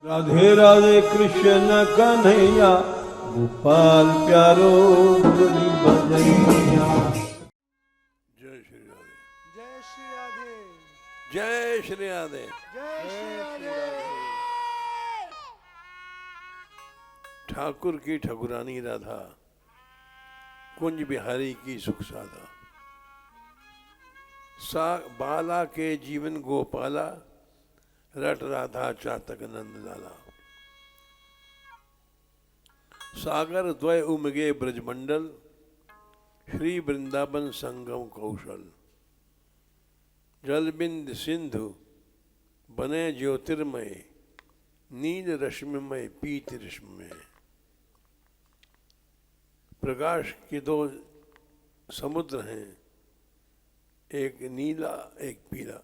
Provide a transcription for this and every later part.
राधे राधे कृष्ण कन्हैया गोपाल प्यारो मुरली बजैया। जय श्री राधे, जय श्री राधे, जय श्री राधे। जय श्री राधे। ठाकुर की ठकुरानी राधा, कुंज बिहारी की सुख साधा। बाला के जीवन गोपाला, रट राधा चातक नंद लाला। सागर द्वय उमगे ब्रजमंडल, श्री वृंदावन संगम कौशल। जलबिंद सिंधु बने ज्योतिर्मय, नील रश्मिमय पीत रश्मिमय। प्रकाश के दो समुद्र हैं, एक नीला एक पीला।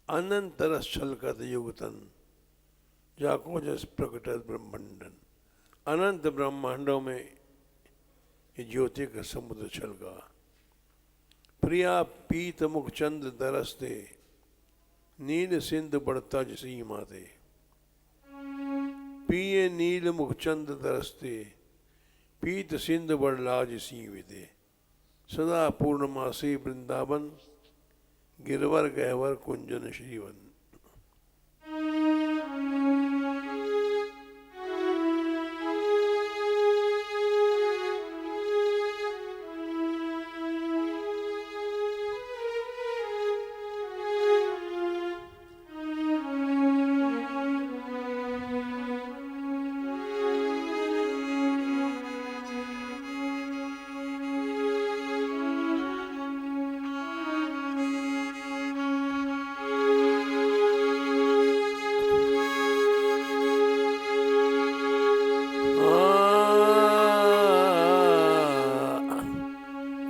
अनंत रस छलकत युगतन, जाको जस प्रकटत ब्रह्मांडन। अनंत ब्रह्मांडों में ये ज्योति का समुद्र छलका। प्रिया पीत मुख चंद दरसते, नील सिंधु बढ़ता जसी माते। पिए नील मुख चंद दरसते, पीत सिंधु बढ़ लाज सी विदे। सदा पूर्णमासी वृंदावन, गिरवर गहवर कुंजन श्रीवन।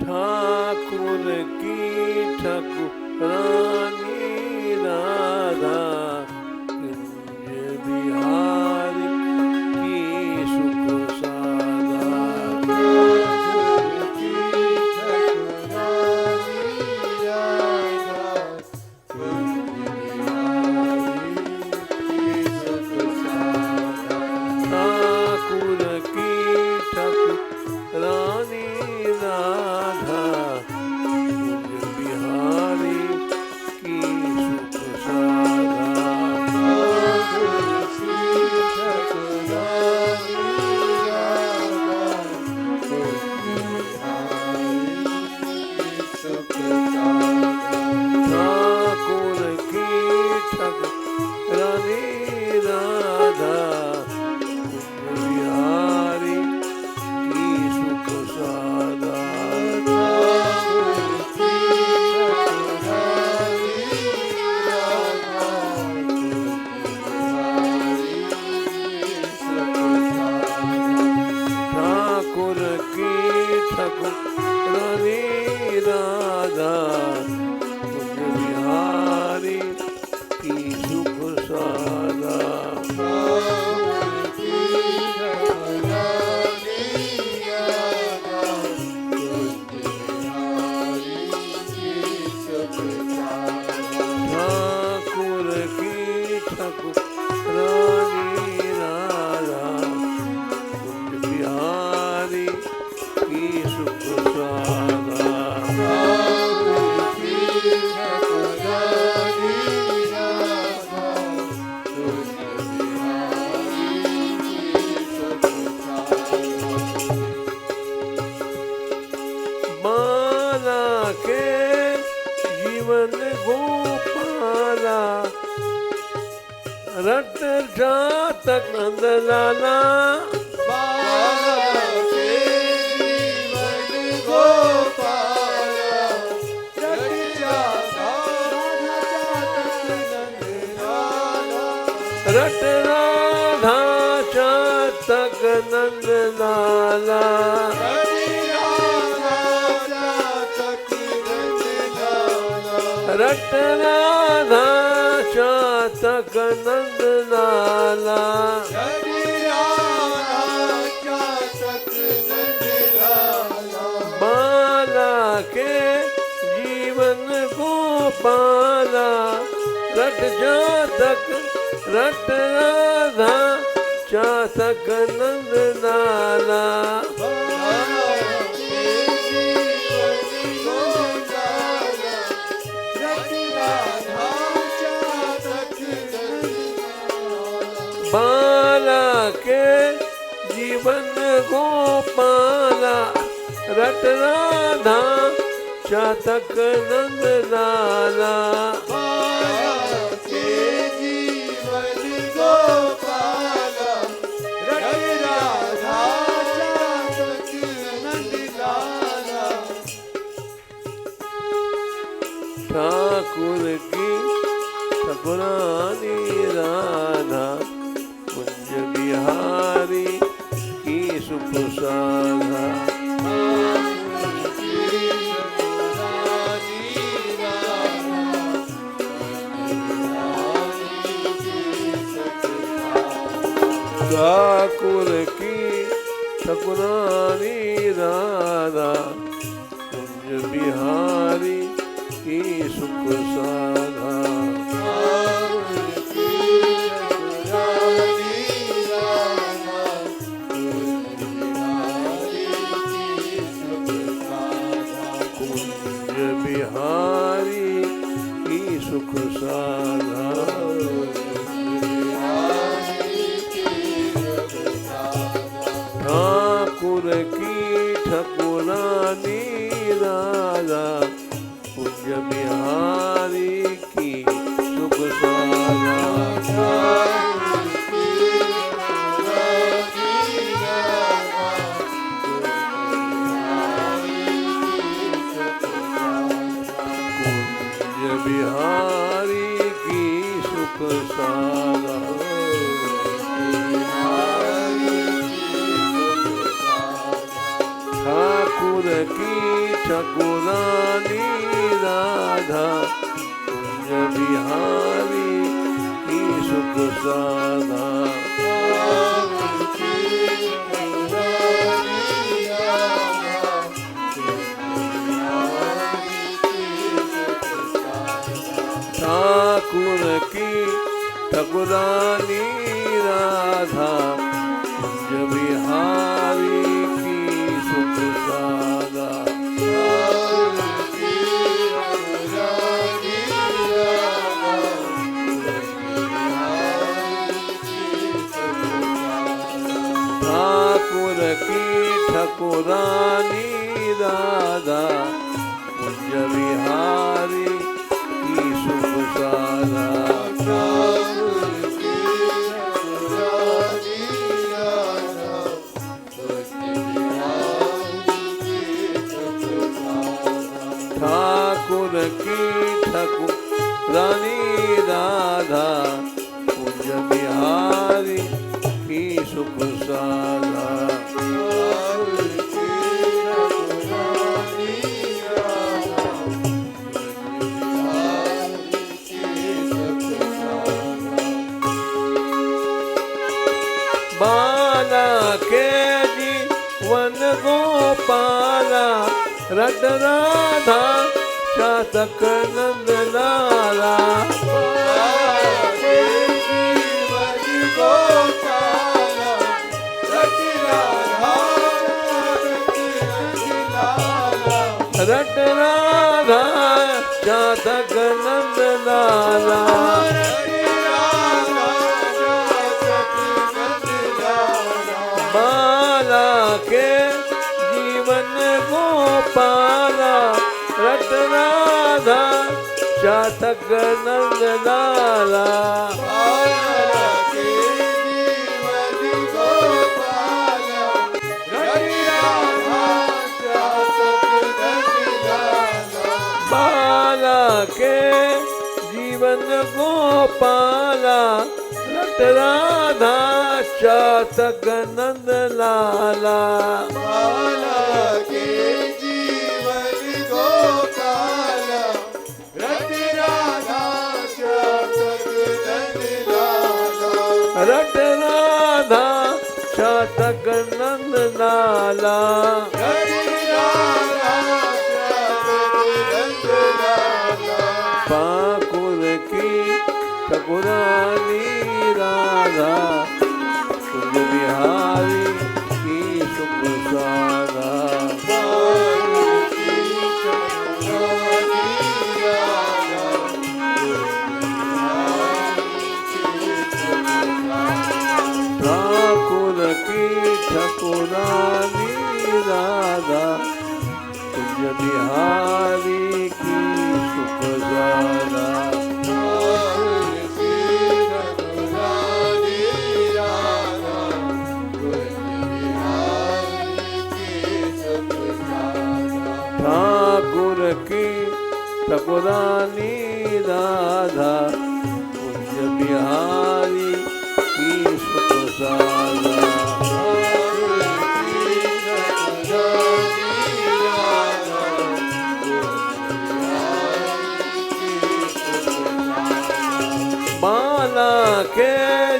ठाकुर की ठकुरानी राधा, कुंज बिहारी की सुख साधा। ठाकुर की ठकुरानी राधा, कुंज बिहारी की सुख साधा। ठाकुर की ठकुरानी राधा, कुंज बिहारी की सुख साधा। ठाकुर की ठकुरानी राधा, कुंज बिहारी की सुख साधा। ठाकुर की ठकुरानी राधा, कुंज बिहारी की सुख साधा। ठाकुर की ठकुरानी राधा, कुंज बिहारी की सुख साधा। ठाकुर की ठकुरानी राधा, कुंज बिहारी की सुख साधा। ठाकुर की ठकुरानी राधा, कुंज बिहारी की सुख साधा। ठाकुर की ठकुरानी राधा, कुंज बिहारी की सुख साधा। ठाकुर की ठकुरानी राधा, कुंज बिहारी की सुख साधा। बाला के जीवन गोपाला, रट जातक नंद लाला। बाला के जीवन गोपाला, रट जाता रट राधा चातक नंद लाला। रट राधा चातक नंद लाला। बाला के जीवन गोपाला, रट जातक रट राधा चातक नंद लाला बाला के जीवन गोपाला रट राधा चातक नंद लाला ठाकुर की ठाकुरानी राधा कुंज बिहारी की सुख साधा ठाकुर की ठाकुरानी राधा कुंज बिहारी की सुख साधा कुंज बिहारी की सुख साधा ठाकुर की ठाकुरानी राधा कुंज बिहारी की सुख साधा कुंज बिहारी की सुख साधा ठाकुर की ठाकुरानी राधा कुंज बिहारी की सुख साधा ठाकुर की ठाकुरानी राधा कुंज बिहारी की सुख साधा ठाकुर की ठाकुरानी राधा कुंज बिहारी की सुख साधा ठाकुर की ठाकुरानी राधा कुंज बिहारी की सुख साधा बाला के जीवन गोपाला रट राधा चातक नंद लाला रट राधा चातक नंद लाला बाला के जीवन गोपाला रट राधा चातक नंद लाला बाला के जीवन गोपाला रट राधा चातक नंद लाला बाला के जीवन गोपाला रट राधा चातक नंद लाला रट राधा चातक नंद लाला पाकुर की ठाकुरानी राधा कुंज कुंज बिहारी की सुख सारा ठाकुर की ठकुरानी राधा कुंज बिहारी की सुख सारा ठाकुर की ठकुरानी राधा कुंज बिहारी की सुख सारा बाला के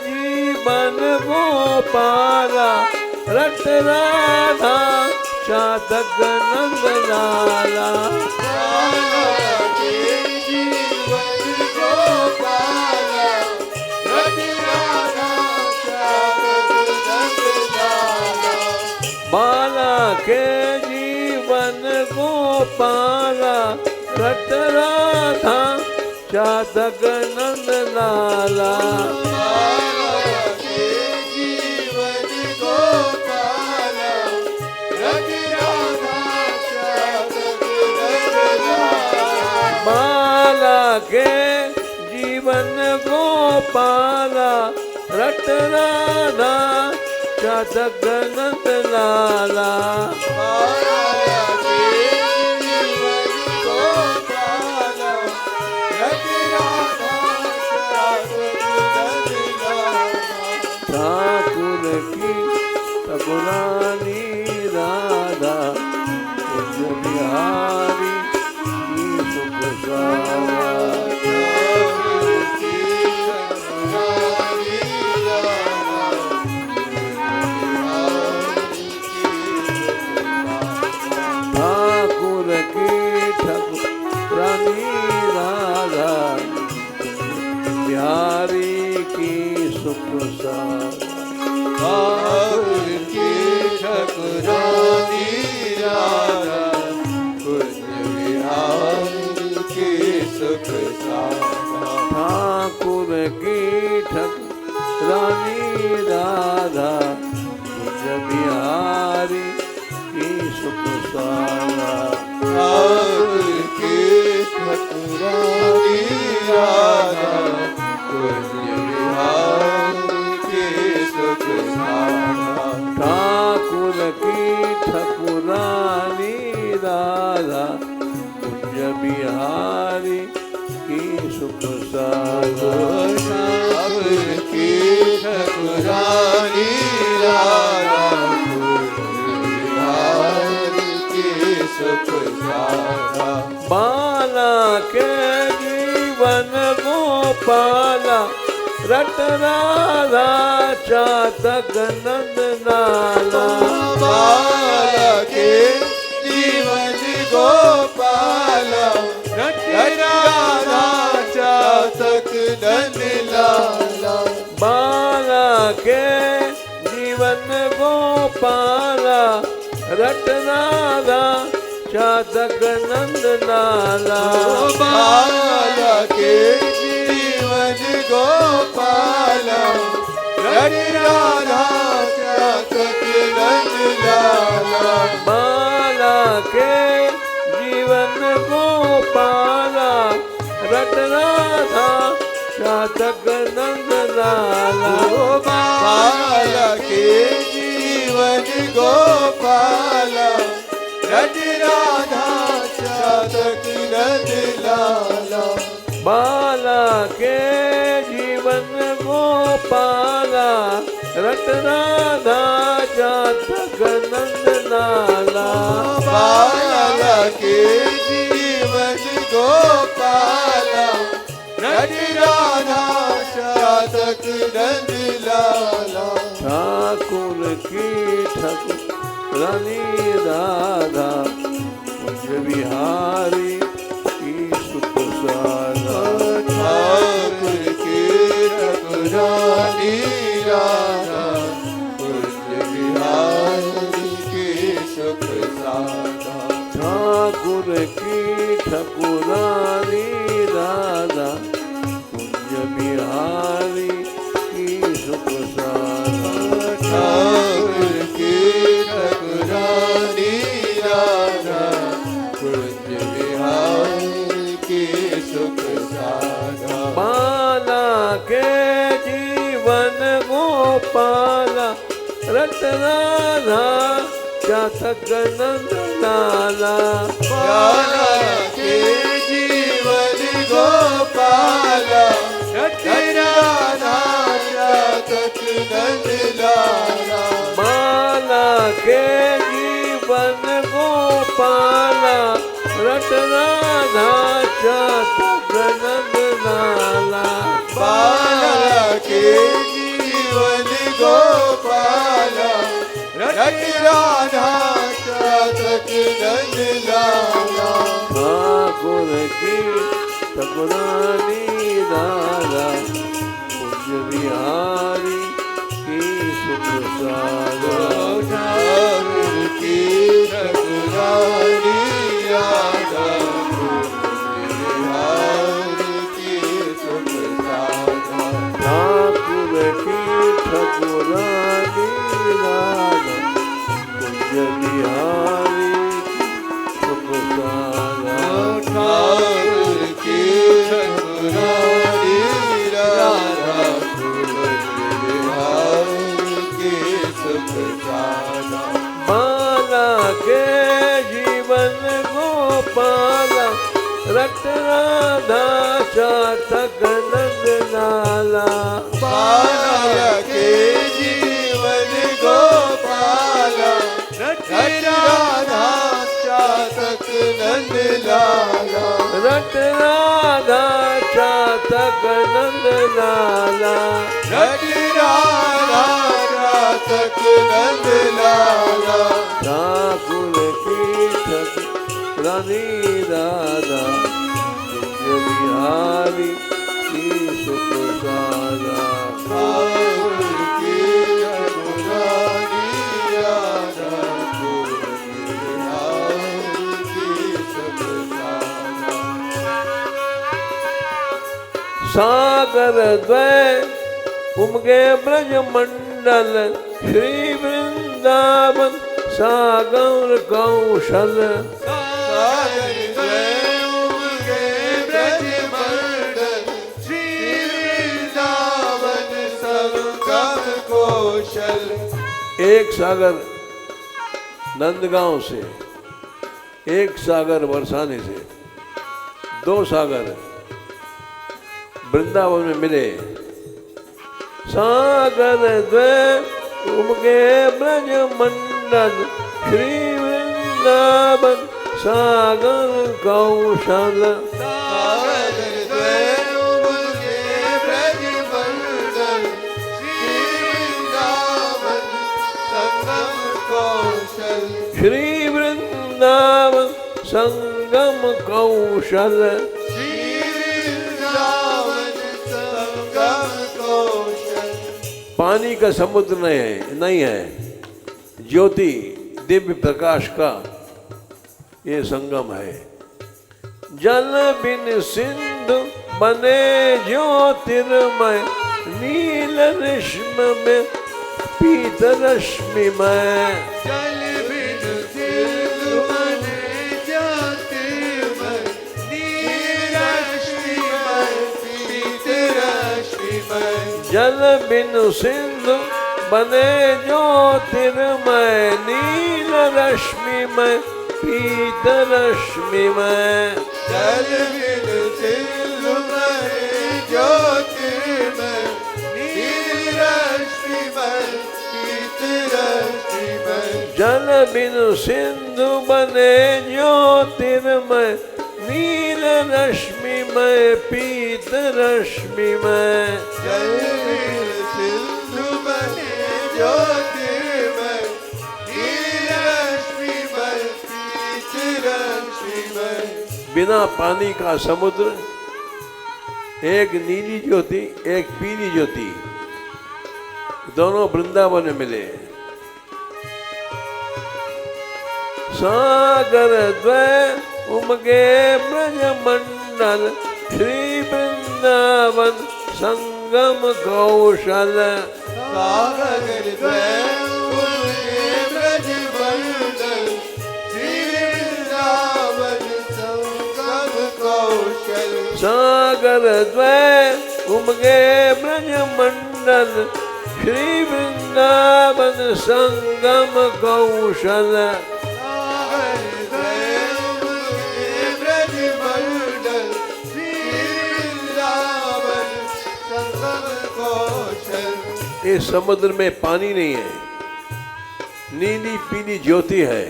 जीवन गोपाला रट राधा चातक नंद लाला बाला के जीवन गोपाला रट राधा चातक नंद लाला बाला के जीवन गोपाला रट राधा चातक नंद लाला ठाकुर की ठकुरानी राधा कुंज बिहारी की सुख सारा ठाकुर की ठकुरानी राधा बिहारी की सुख सारा ठाकुर की ठकुरानी राधा कुंज बिहारी की सुख सारा ठाकुर की ठकुरानी राधा कुंज बिहारी की सुख सारा ठाकुर की ठकुरानी राधा कुंज बिहारी की सुख सारा ठाकुर की ठकुरानी राधा कुंज बिहारी की सुख सारा ठाकुर की ठकुरानी राधा कुंज बिहारी की सुख सारा बाला के जीवन गोपाला रट राधा चातक नंद लाला बाला के जीवन गोपाला रट राधा चातक नंद लाला बाला के जीवन गोपाला रट राधा चातक नंद लाला बाला के जीवन गोपाला रट राधा चातक नंद लाला बाला के जीवन गोपाला रट राधा चातक नंद लाला बाला के जीवन गोपाला रट राधा चातक नंद लाला बाला के जीवन गोपाला रट राधा चातक नंद लाला बाला के जीवन गोपाला रट राधा चातक नंद लाला ठाकुर की ठकुरानी राधा कुंज बिहारी की सुख सारा ठाकुर की ठकुरानी राधा गोपाला रट राधा चातक नंद लाला बाला के जीवन गोपाला रट राधा चातक नंद लाला बाला के जीवन गोपाला रट राधा चातक नंद लाला बाला के जीवन गोपाला रट राधा चातक नंद लाला ठाकुर की ठकुरानी राधा कुंज बिहारी की सुप्रसादा ठाकुर की ठकुरानी राधा बिहारी की सुप्रसादा ठाकुर की ठकुरानी राधा कुंज बिहारी की सुप्रसादा ठाकुर की ठकुरानी राधा बिहारी की सुप्रसादा बाला के जीवन गोपाला रट राधा चातक नंद लाला बाला के जीवन गोपाला रट राधा चातक नंद लाला रट राधा चातक नंद लाला रट राधा चातक नंद लाला ठाकुर की ठकुरानी राधा कुंज बिहारी की सुप्रसादा ठाकुर की ठकुरानी राधा बिहारी की सुप्रसादा सागर द्वय उमगे ब्रज मंडल श्री वृंदावन सागर कौशल सागर द्वय उमगे ब्रज मंडल श्री वृंदावन संगम कौशल एक सागर नंदगांव से, एक सागर बरसाने से, दो सागर वृंदावन में मिले। सागर द्वय उमगे ब्रज मंडल श्री वृंदावन सागर कौशल सागर द्वय उमगे ब्रज मंडल श्री वृंदावन संगम कौशल श्री वृंदावन संगम कौशल श्री वृंदावन संगम कौशल पानी का समुद्र नहीं है, ज्योति दिव्य प्रकाश का ये संगम है। जल बिन सिंधु बने ज्योतिर्मय नील रेशम में पीत रश्मिमय जल बिन सिंधु बने ज्योतिर्मय नील रश्मिमय पीत रश्मिमय जल बिन सिंधु बने ज्योतिर्मय नील रश्मिमय पीत रश्मिमय जल बिन सिंधु बने ज्योतिर्मय नील रश्मिमय पीत रश्मिमय जल बिन सिंधु बने ज्योतिर्मय नील रश्मिमय पीत रश्मिमय जल बिन सिंधु बने ज्योतिर्मय नील रश्मिमय पीत रश्मिमय बिना पानी का समुद्र, एक नीली ज्योति एक पीली ज्योति, दोनों वृंदावन में मिले। सागर द्वय उमगे ब्रज मंडल श्री वृंदावन संगम कौशल सागर द्वय उमगे ब्रज मंडल श्री वृंदावन संगम कौशल सागर द्वय उमगे ब्रज मंडल श्री वृंदावन संगम कौशल सागर गए उनके ब्रज मंडल श्री वृंदावन संगम कौशल। इस समुद्र में पानी नहीं है, नीली पीली ज्योति है।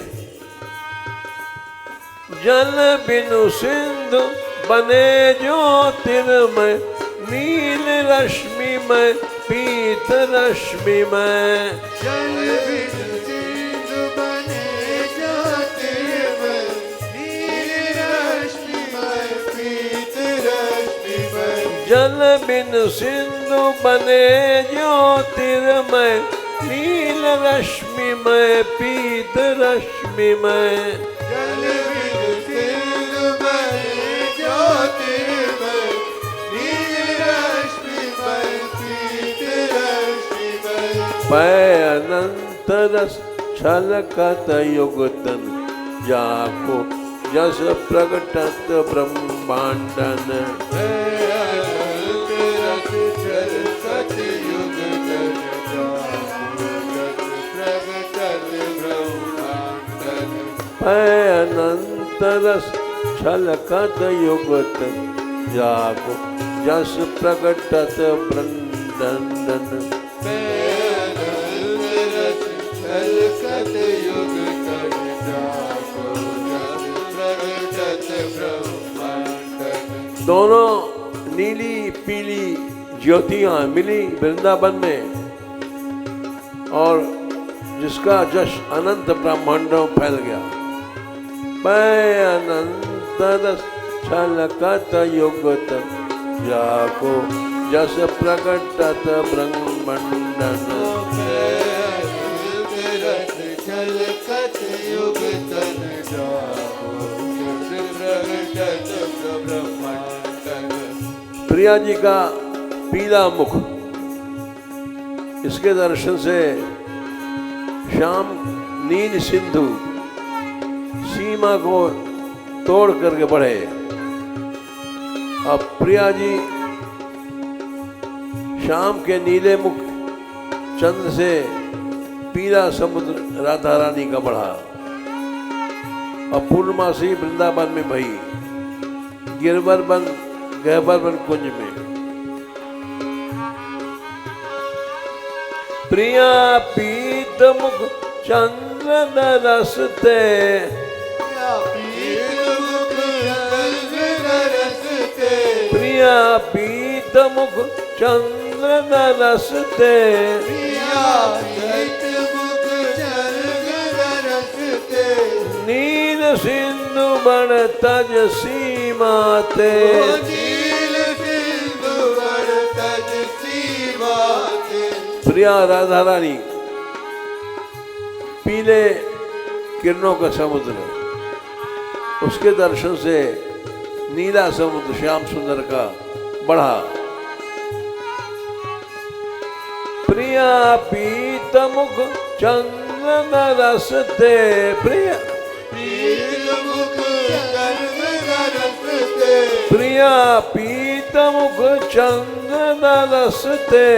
जल बिनु सिंधु बने ज्योतिर्मय, नील रश्मि में पीत रश्मि में। जल बिनु सिंधु बने ज्योतिर्मय, नील रश्मि में पीत रश्मि में। जल बिनु सिंधु बने ज्योतिर्मय, नील रश्मि में पीत रश्मि में। जल बिनु सिंधु बने ज्योतिर्मय, नील रश्मि में पीत रश्मि में। पै अनंत रस छलकत युगतन, जाको जस प्रगटत ब्रह्मांडन। पै अनंत रस छलकत युगतन, जाको जस प्रगटत ब्रह्मांडन। दोनों नीली पीली ज्योतियां मिली वृंदावन में, और जिसका जश अनंत ब्रह्मांडों में फैल गया। पै अनंत रस छलकत युगत, जाको जस प्रगटत ब्रह्मांडन। प्रिया जी का पीला मुख, इसके दर्शन से श्याम नील सिंधु सीमा को तोड़ करके बढ़े। अब प्रिया जी श्याम के नीले मुख चंद्र से पीला समुद्र राधा रानी का बढ़ा। अब पूर्णमासी वृंदावन में भई, गिरवर बन गहबर बन कुंज में। प्रिया पीत मुख चंद्र दरसते, प्रिया पीत मुख चंद्र दरसते। नील सिंधु बन तज सीमाते, प्रिया राधा रानी पीले किरणों का समुद्र, उसके दर्शन से नीला समुद्र श्याम सुंदर का बढ़ा। प्रिया पीत मुख चंद्र दरसते, प्रिया प्रिया पीत मुख चंद्र दरसते।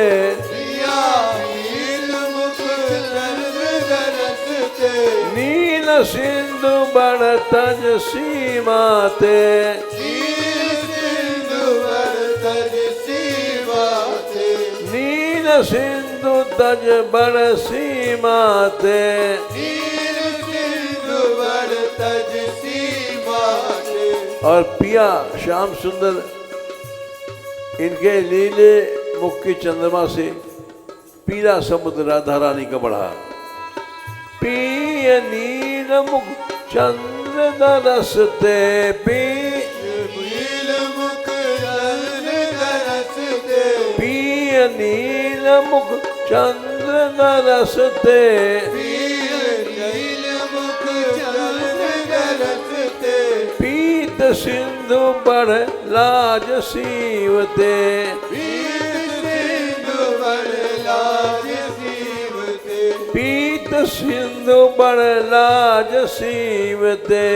नील सिंधु बड़ तज सीमाते, नील सिंधु तज बड़ सीमाते। और पिया श्याम सुंदर इनके नीले मुख की चंद्रमा से पीला समुद्र राधा रानी का बढ़ा। पिय नील मुख चंद्र दरसते, पिय नील मुख चंद्र दरसते। पीत सिंधु बढ़ लाज सीवते, पीत सिंधु बढ़ लाज सीवते।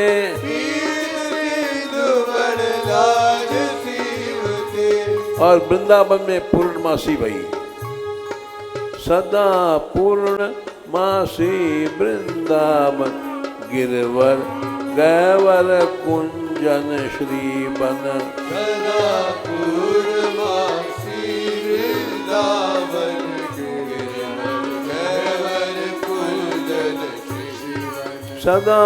और वृंदावन में पूर्णमासी भई, सदा पूर्ण मासी वृंदावन गिरवर गैवर कुंजन श्रीवन सदा पूर्णमासी वृंदावन गिरवर कुंजन श्रीवन सदा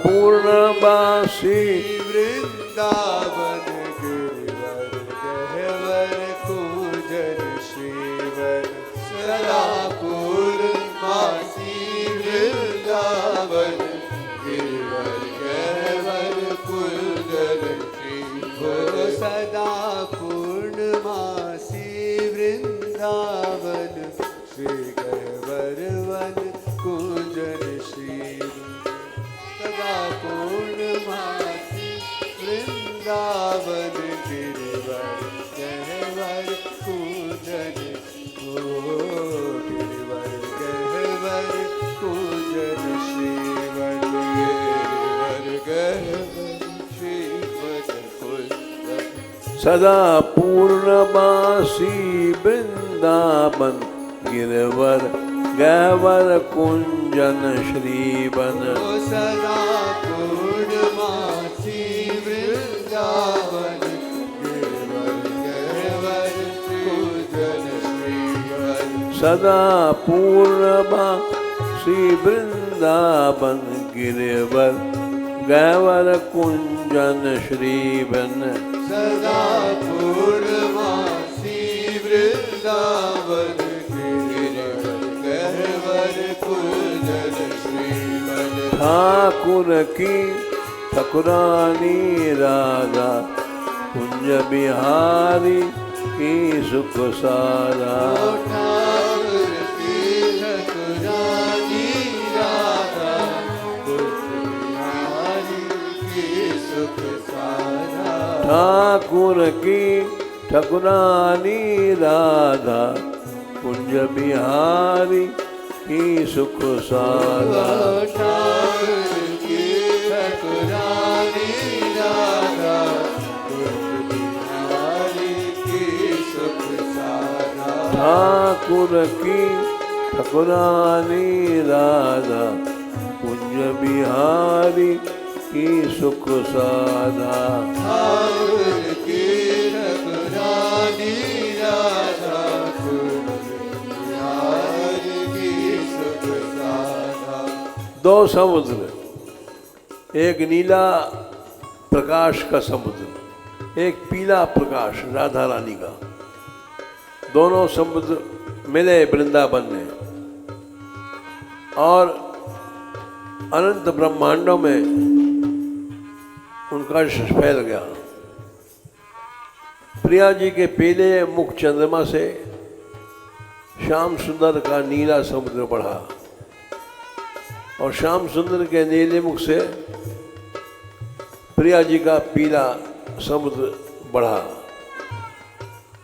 पूर्णवासी वृंदावन गिरवर गहवर कुंजन श्रीवन सदा पूर्णमासी वृंदावन गिरवर गहवर कुंजन श्रीवन सदा पूर्णमासी वृंदावन श्री गहवर वन कुंजन श्रीवन सदा पूर्णमासी वृंदावन गिरवर गहवर कुंजन गिरवर गहवर कुंजन श्रीवन गिरवर गहवर श्रीवन कुंजन सदा पूर्णवासी वृंदावन गिरवर गैवर कुंजन श्रीवन सदा पूर्णमासी वृंदावन गिरवर गहवर कुंजन श्रीवन सदा पूर्णवासी वृंदावन गिरवर गैवर कुंजन श्रीवन सदा पूर्णमासी वृंदावन गिरवर गहवर कुंजन श्रीवन ठाकुर की ठकुरानी राधा कुंज बिहारी की सुख सारा ठाकुर की ठकुरानी राधा कुंज की सुख सारा ठाकुर की ठकुरानी राधा कुंज बिहारी की सुख सारा ठाकुर की ठकुरानी राधा कुंज बिहारी की सुख सारा ठाकुर की ठकुरानी राधा कुंज बिहारी की सुख साधा ठाकुर की ठकुरानी राधा कुंज बिहारी की सुख साधा दो समुद्र, एक नीला प्रकाश का समुद्र, एक पीला प्रकाश राधा रानी का। दोनों समुद्र मिले वृंदावन में और अनंत ब्रह्मांडों में उनका यश फैल गया। प्रिया जी के पीले मुख चंद्रमा से श्याम सुंदर का नीला समुद्र बढ़ा और श्याम सुंदर के नीले मुख से प्रिया जी का पीला समुद्र बढ़ा।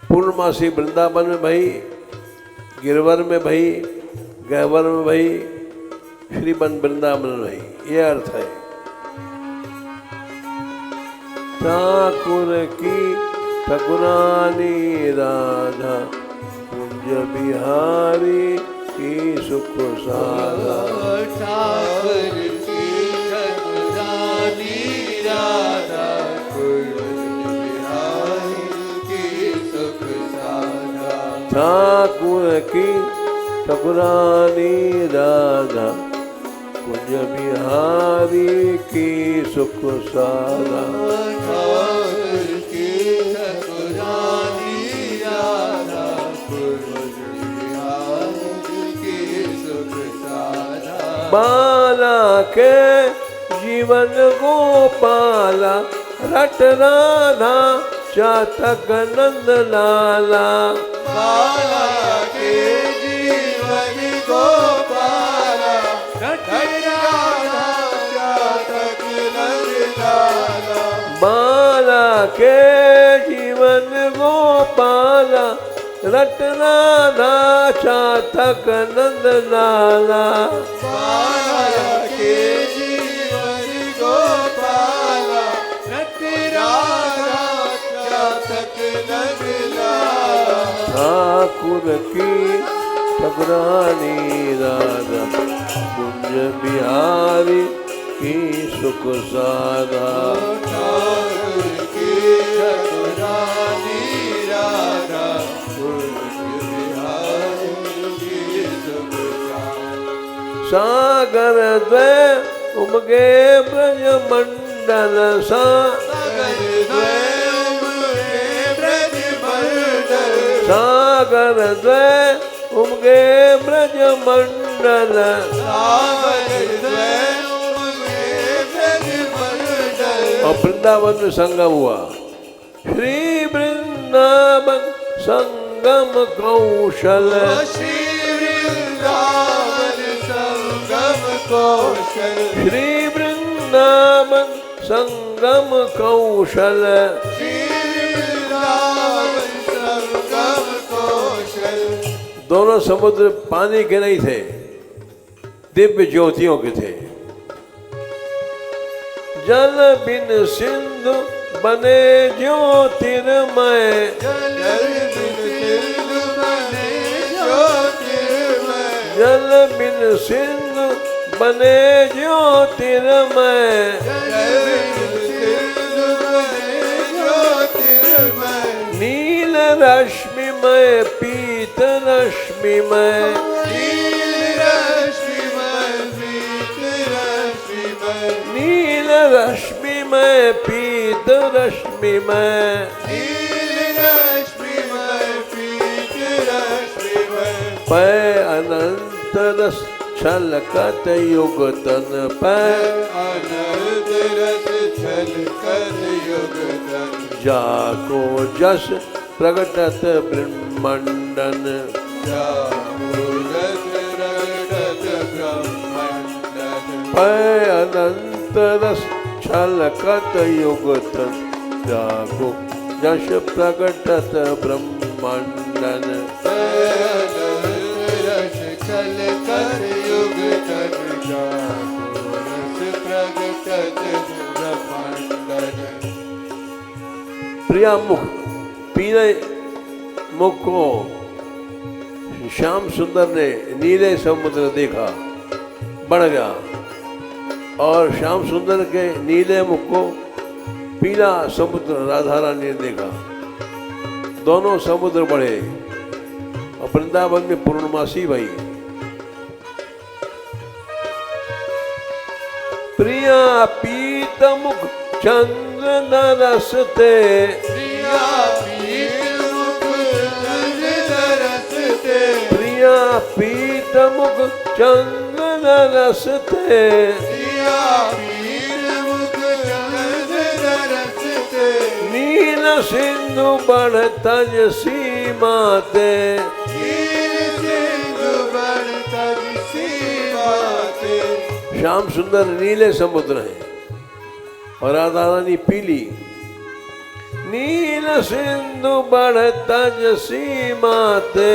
पूर्णमासी वृंदावन में भई, गिरवर में भई, गहवर में भई, श्रीवन वृंदावन में भई, ये अर्थ है। ठाकुर की ठकुरानी राधा कुंज बिहारी की सुख सारा ठाकुर की ठकुरानी राधा कुंज बिहारी की सुख सारा ठाकुर की ठकुरानी राधा कुंज बिहारी की सुख सारा ठाकुर की ठकुरानी राधा कुंज बिहारी की सुख सारा बाला के जीवन गोपाला रट राधा चातक नंद लाला बाला के जीवन गोपाला राधा चातक नंद लाला बाला के जीवन गोपाला रट राधा चातक नंद लाला बाला के जीवन गोपाला राधा चातक नंद लाला ठाकुर की ठकुरानी राधा कुंज बिहारी की सुख साधा ठाकुर की ठकुरानी राधा कुंज बिहारी की सुख साधा। सागर द्वय उमगे ब्रज मंडल सागर द्वय उमगे ब्रज मंडल सागर द्वय उमगे ब्रज मंडल सागर द्वय उमगे ब्रज मंडल। और वृंदावन में संगम हुआ। श्री वृंदावन संगम कौशल श्री वृंदावन संगम कौशल श्री वृंदावन संगम कौशल श्री वृंदावन संगम कौशल। दोनों समुद्र पानी के नहीं थे, दिव्य ज्योतियों के थे। जल बिन सिंधु बने ज्योतिर्मय जल बिन सिंधु बने ज्योतिर्मय जल बिन सिंधु बने ज्योतिर्मय जल बिन सिंधु बने ज्योतिर्मय। नील रश्मिमय पीत रश्मिमय नील रश्मिमय पीत रश्मिमय नील रश्मिमय पीत रश्मिमय नील रश्मिमय पीत रश्मिमय। पै अनंत रस छलकत युग तन पै अनंत रस छलकत युग तन जाको जस प्रगटत ब्रह्मंडन जाको जस प्रगटत ब्रह्मंडन। पै अनंत रस छलकत युग तन जाको जस प्रगटत ब्रह्मंडन अनंत रस छलकत युग तन जाको रस प्रगटत ब्रह्मंडन। प्रिया मुख पीले मुख को श्याम सुंदर ने नीले समुद्र देखा, बढ़ गया और श्याम सुंदर के नीले मुख को पीला समुद्र राधा रानी ने देखा। दोनों समुद्र बढ़े और वृंदावन में पूर्णमासी भई। प्रिया पीत मुख चंद्र नरसते प्रिया पीत मुख चंद्र नरसते प्रिया पीत मुख चंद्र नरसते प्रिया पीत मुख चंद्र नरसते। नील सिंधु बढ़ तज सीमाते नील सिंधु बढ़ तज सीमाते। श्याम सुंदर नीले समुद्र है और राधा रानी पीली। नील सिंधु बढ़ तज सीमाते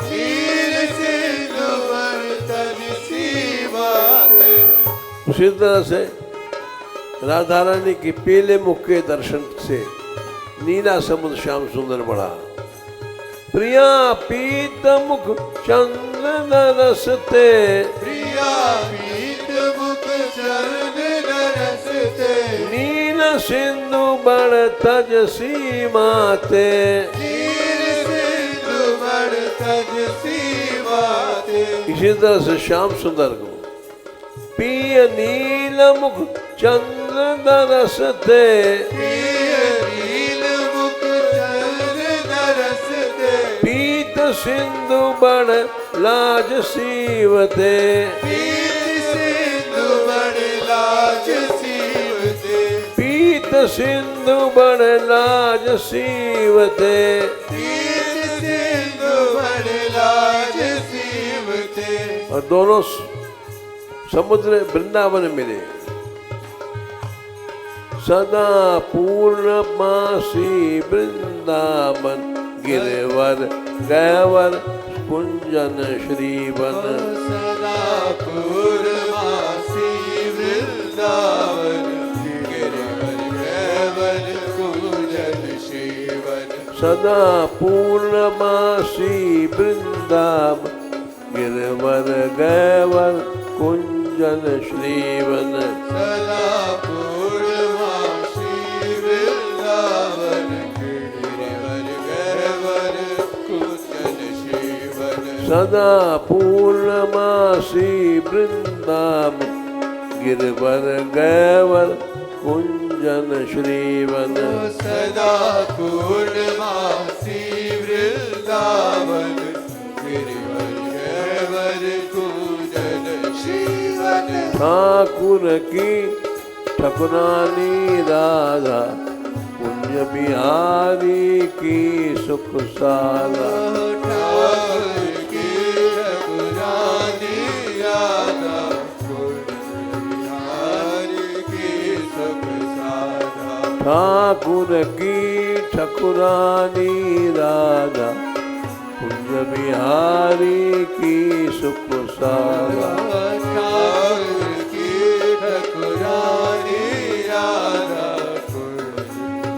नील सिंधु बढ़ तज सीमाते। उसी तरह से राधा रानी की पीले मुख के दर्शन से नीला समुद्र श्याम सुंदर बढ़ा। प्रिया पीत मुख चंद्र नरसते प्रिया पीत मुख चंद्र नरसते नील सिंधु बढ़ तज सीमाते नील सिंधु बढ़ तज सीमाते। इसी तरह से श्याम सुंदर को पिय नील मुख चंद्र नरसते प्रिय नील मुख चंद्र नरसते पीत सिंधु बढ़ लाज सीवते पीत सिंधु बढ़ लाज सीवते पीत सिंधु बढ़ लाज सीवते पीत सिंधु बढ़ लाज सीवते। और दोनों समुद्र वृंदावन मिले। सदा पूर्णमासी वृंदावन गिरवर गैवर कुंजन श्रीवन सदा पूर्णमासी वृंदावन गिरवर गैवर कुंजन श्रीवन। सदा पूर्णमासी वृंदावन गिरवर गैवर कुंजन श्रीवन सदा पूर्णमासी वृंदावन गिरिवर गैवर कुंजन श्रीवन सदा पूर्णमासी वृंदावन गिरवर गैवर कुंजन श्रीवन सदा पूर्णमासी वृंदावन गिरिवर गैवर कुंजन श्रीवन ठाकुर की ठकुरानी राधा कुंज बिहारी की सुख सारा ठाकुर की ठकुरानी राधा कुंज बिहारी की सुख सारा ठाकुर की ठकुरानी राधा कुंज बिहारी की सुख सारा ठाकुर की ठकुरानी राधा कुंज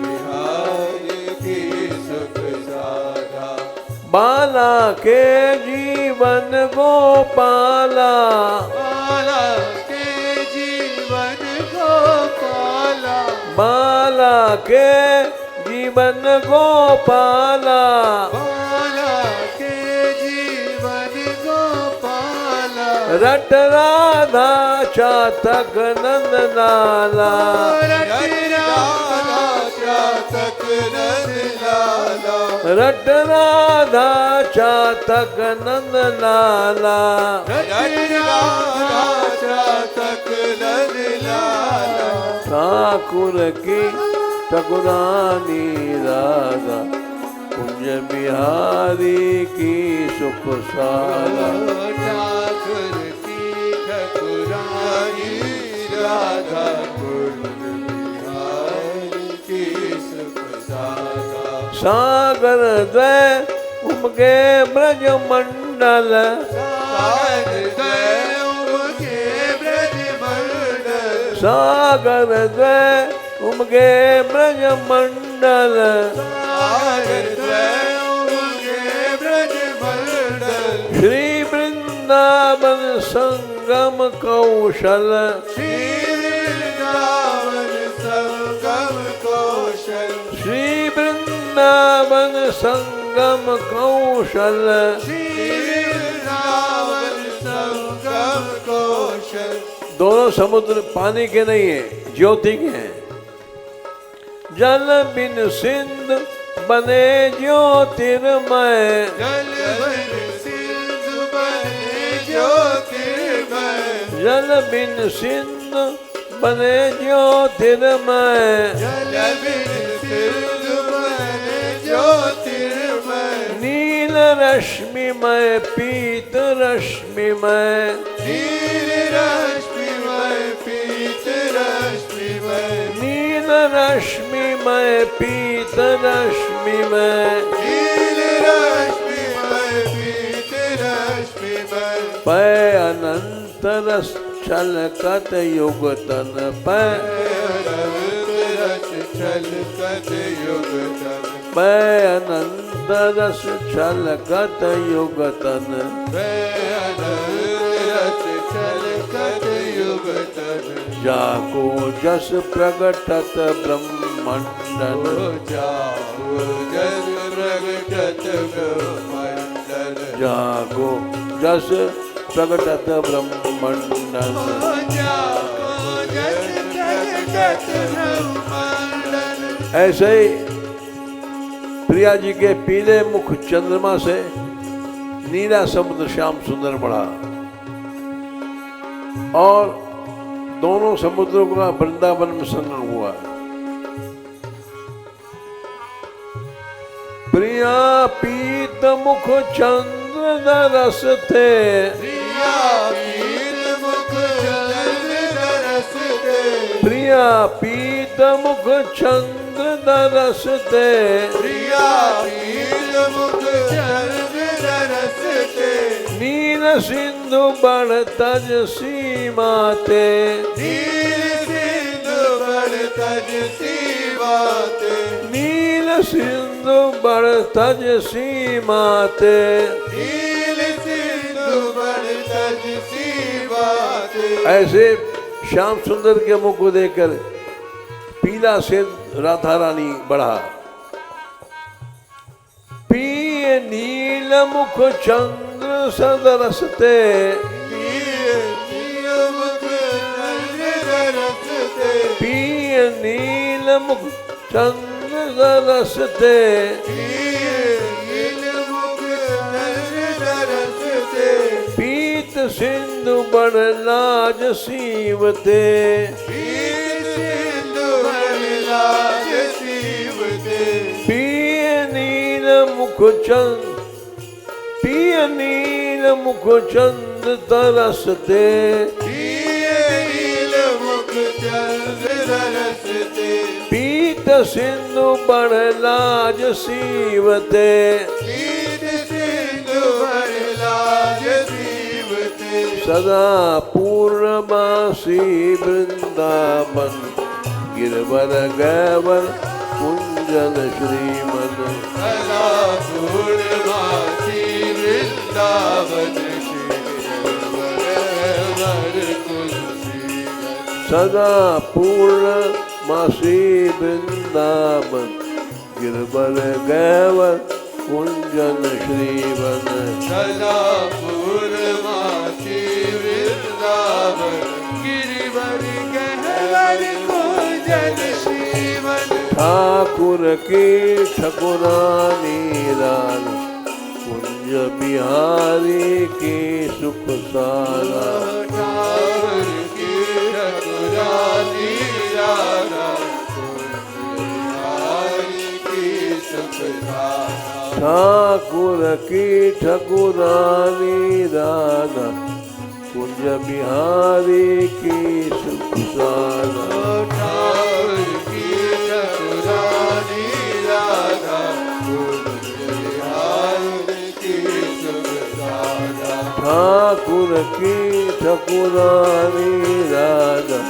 बिहारी की सुख सारा बाला के जीवन गोपाला बाला के जीवन को पाला बाला के जीवन गोपाला बाला के जीवन को पाला रट राधा चातक नंद नाला रट राधा चातक नंद लाला रट राधा चातक नंद नाला रट राधा चातक नंद लाला ठाकुर की ठकुरानी राधा कुंज बिहारी की सुख सारा ठाकुर की ठकुरानी राधा कुंज बिहारी की सुख सारा सागर द्वय उमगे ब्रज मंडल सागर द्वय उमगे ब्रज मंडल श्री वृंदावन संगम कौशल श्री वृंदावन संगम कौशल दोनों समुद्र पानी के नहीं है, ज्योति के हैं। जल बिन सिंधु बने ज्योतिर्मय जल बिन सिंधु बने ज्योतिर्मय जल बिन सिंधु बने ज्योतिर्मय जल बिन सिंधु बने ज्योतिर्मय नील रश्मिमय पीत रश्मिमय नील रश्मिमय पीत रश्मिमय नील रश्मिमय पीत रश्मिमय नील रश्मिमय पीत रश्मिमय पय अनंत रस छलकत युगतन पय रस छलकत युगतन पय अनंत रस छलकत युगतन रस छलकत युगतन जाको जस प्रगटत ब्रह्मंडन जागो जस प्रगटत ब्रह्मंडन जाको जस प्रगटत ब्रह्मंडन जागो जस प्रगटत ब्रह्मंडन ऐसे ही प्रिया जी के पीले मुख चंद्रमा से नीला समुद्र श्याम सुंदर बढ़ा और दोनों समुद्रों का वृंदावन में संगम हुआ। प्रिया पीत मुख चंद्र दरस थे प्रिया पीत मुख चंद्र दरस थे प्रिया पीत मुख चंद्र दरस थे प्रिया पीत मुख चंद्र दरस थे नील सिंधु बढ़ तज सीमा ते नील सिंधु बड़ तज सीमा ते नील सिंधु बढ़ तज सीमा ते नील सिंधु तज सी बातें। ऐसे श्याम सुंदर के मुख को देखकर पीला सिर राधा रानी बढ़ा। पिय नील मुख चंद्र सदरसते, पिय नील मुख चंद्र सदरसते, पीत सिंधु बड़ लाज सीवते, पिय नील मुख चंद, पिय नील मुख चंद तरसते, पीत सिंधु बड़ लाज सीवते, सदा पूर्णमासी वृंदावन गिरवर गैवर कुंजन श्रीमन। सदा पूर्णमासी वृंदावन सदा पूर्णमासी वृंदावन गिरवर गैवर कुंजन श्रीवन। सदा पूर्णमासी वृंदावन गिरिवर गहवर कुंजन श्रीवन। ठाकुर की ठकुरानी रान कुंज बिहारी की सुख सारा। ठाकुर की ठकुरानी राना ठाकुर की ठकुरानी राधा कुंज बिहारी की सुख सारा। ठाकुर की ठकुरानी राधा कुंज बिहारी की सुख सारा। ठाकुर की ठकुरानी राधा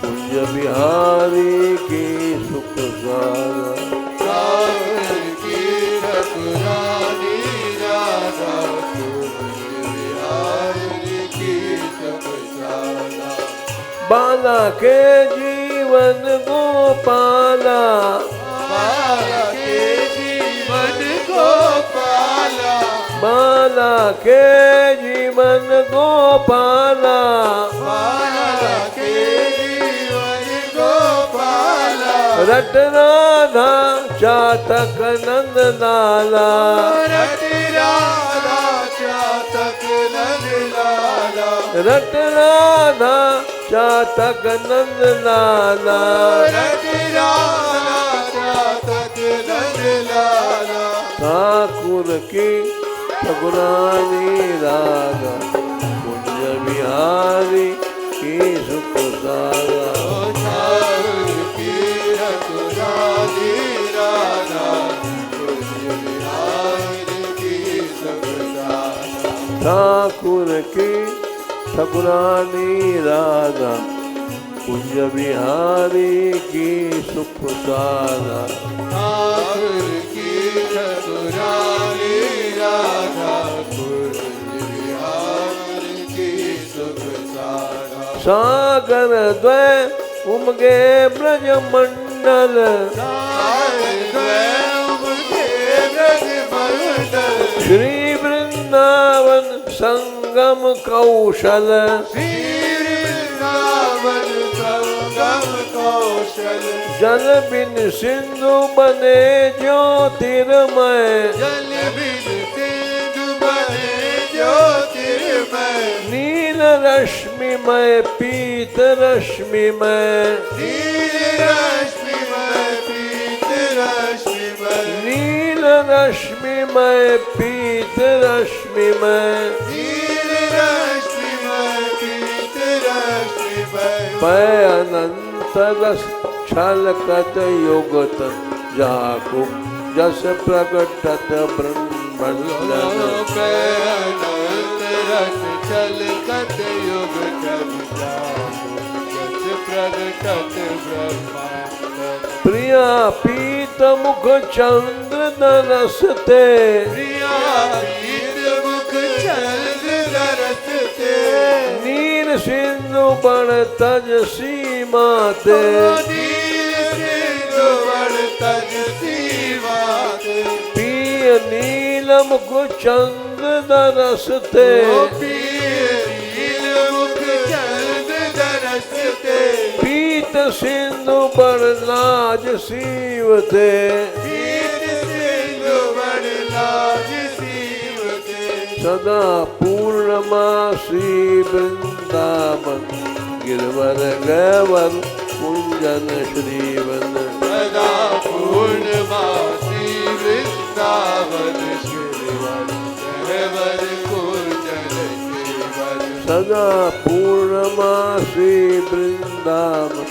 कुंज बिहारी की सुख सारा। ठाकुर की ठकुरानी राधा कुंज बिहारी की सुख सारा। बाला के जीवन गोपाला, बाला के जीवन को पाला। बाला के जीवन गोपाला, बाला के जीवन को पाला। रट राधा चातक नंद लाला, रट राधा चातक नंद लाला। रट राधा चातक नंद लाला। रट राधा चातक नंद लाला। ठाकुर की ठकुरानी राधा कुंज बिहारी की सुख सारा। ठाकुर की ठकुरानी राधा कुंज बिहारी की सुख सारा। ठाकुर की ठकुरानी राधा कुंज बिहारी की सुख सारा। ठाकुर की ठकुरानी राधा कुंज बिहारी की सुख सारा। सागर द्वय उमगे ब्रज मंडल, श्री वृंदावन संगम कौशल। जल बिन सिंधु बने ज्योतिर्मय, जल बिन सिंधु बने ज्योतिर्मय। नील रश्मिमय पीत रश्मिमय, नील रश्मिमय पीत रश्मिमय। नील रश्मिमय पीत रश्मिमय। नील रश्मिमय पीत रश्मिमय। पय अनंत रस छलकत युगत जाको जस प्रकटत ब्रह्मंडल। अनंत रस छलकत युग जस प्रकटत ब्रह्मांड। प्रिया पीत मुख चंद्र दरसते, प्रिया पीत मुख चंद्र दरसते। सिंधु बण तज सीमा ते दीन सिंधु बण तज सीमा ते पिय नील मुख चंद दरस ते नील मुख चंद दरस ते पीत सिंधु बण लाज सीव ते पीत सिंधु बण लाज सीव ते सदा पूर्णमासी वृंदावन गिरवर गवर कुंजन श्रीवन सदा पूर्णमासी वृंदावन श्रीवन गहवर कुंजन श्रीवन सदा पूर्णमासी वृंदावन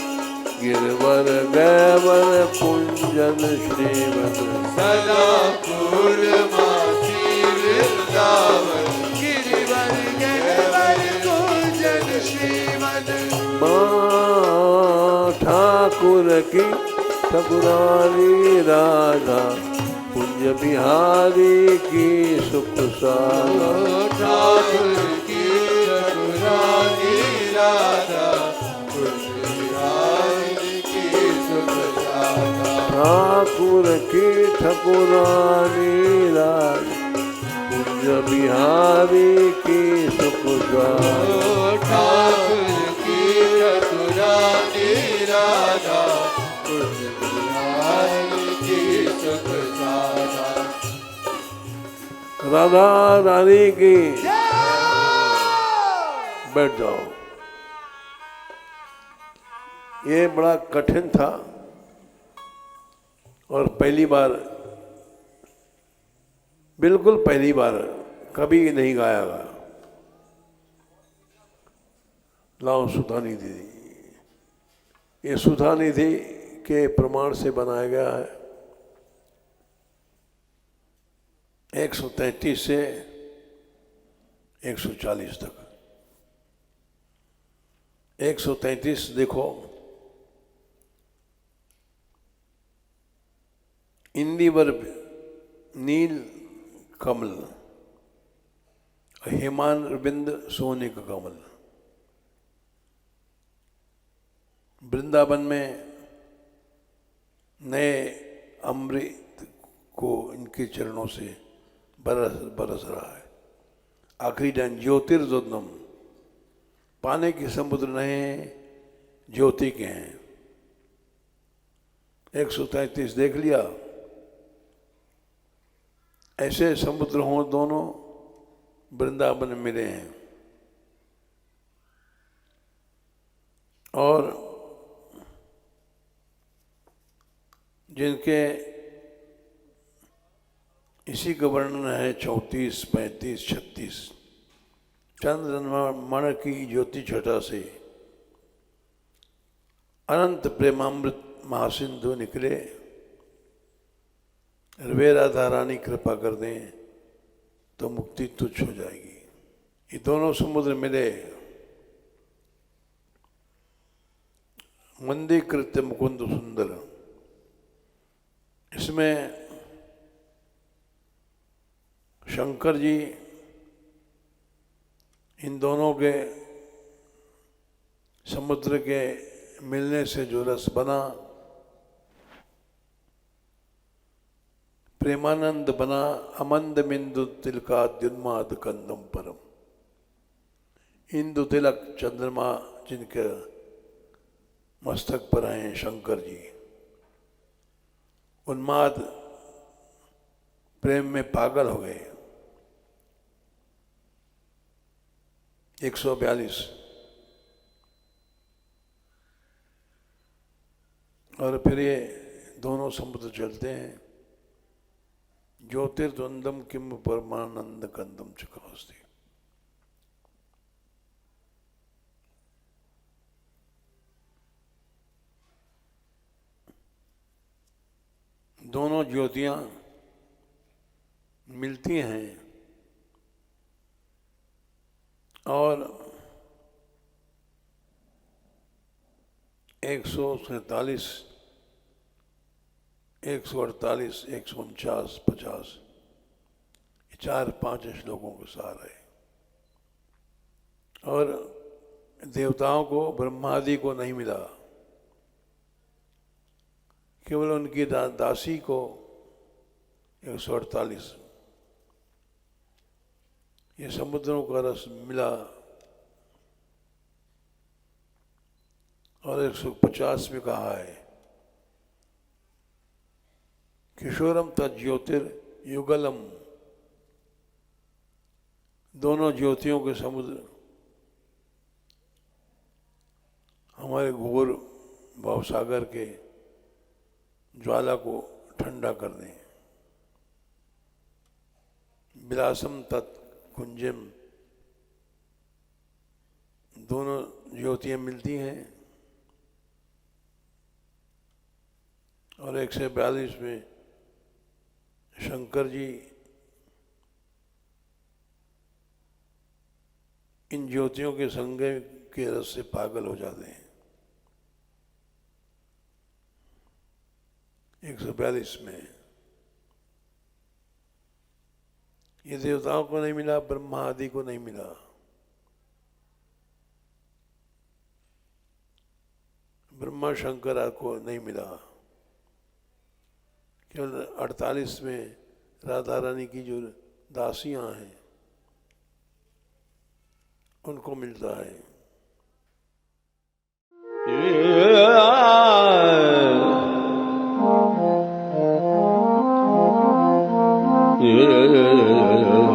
गिरवर गवर कुंजन श्रीवन सदा पूर्णमासी वृंदावन गिरिवर गहवर कुंजन श्रीवन माँ ठाकुर की ठकुरानी राधा कुंज बिहारी की सुख सारा ठाकुर की ठकुरानी राधा कुंज बिहारी की सुख साधा ठाकुर की ठकुरानी राधा कुंज बिहारी की सुख सारा ठाकुर की ठकुरानी राधा कुंज बिहारी की सुख साधा राधा रानी की बैठ जाओ। ये बड़ा कठिन था और पहली बार, बिल्कुल पहली बार, कभी नहीं गाया गा। लाओ सुधानी दीदी, ये सुधानिधि के प्रमाण से बनाया गया है। 133 से 140 तक। 133 देखो, इंदिवर नील कमल, हेमारविंद सोने का कमल। वृंदावन में नए अमृत को इनके चरणों से बरस रहा है। आखिरी टाइम ज्योतिर्दोदनम, पाने के समुद्र नए ज्योति के हैं। 133 देख लिया। ऐसे समुद्र हों दोनों वृंदावन में मिले हैं। और जिनके इसी का वर्णन है 34, 35, 36। चंद्रमण की ज्योति छटा से अनंत प्रेमामृत महासिंधु निकले। वे राधा रानी कृपा कर दें तो मुक्ति तुच्छ हो जाएगी। ये दोनों समुद्र मिले। मंदी कृत्य मुकुंद सुंदर, इसमें शंकर जी इन दोनों के समुद्र के मिलने से जो रस बना, प्रेमानंद बना। अमंद मिंदु तिलकाद्युन्माद कंदम परम। इंदु तिलक चंद्रमा जिनके मस्तक पर हैं शंकर जी, उन्माद प्रेम में पागल हो गए। 142। और फिर ये दोनों समुद्र चलते हैं। ज्योतिर्द्वंदम किम परमानंद कंदम चकास्ति। दोनों ज्योतियां मिलती हैं और 147, 148, 149, 50 4-5 श्लोकों के सार है। और देवताओं को ब्रह्मा आदि को नहीं मिला, केवल उनकी दासी को 148 ये समुद्रों का रस मिला। और 150 में कहा है किशोरम तज्योतिर्युगलम, दोनों ज्योतियों के समुद्र हमारे घोर भवसागर के ज्वाला को ठंडा कर दें। विलासम तत्कुंजम, दोनों ज्योतियां मिलती हैं। और 142 में शंकर जी इन ज्योतियों के संग के रस से पागल हो जाते हैं। 142 में ये देवताओं को नहीं मिला, ब्रह्मा आदि को नहीं मिला। ब्रह्मा शंकर आदि को नहीं मिला, केवल 48 में राधा रानी की जो दासियां हैं उनको मिलता है। Yeah.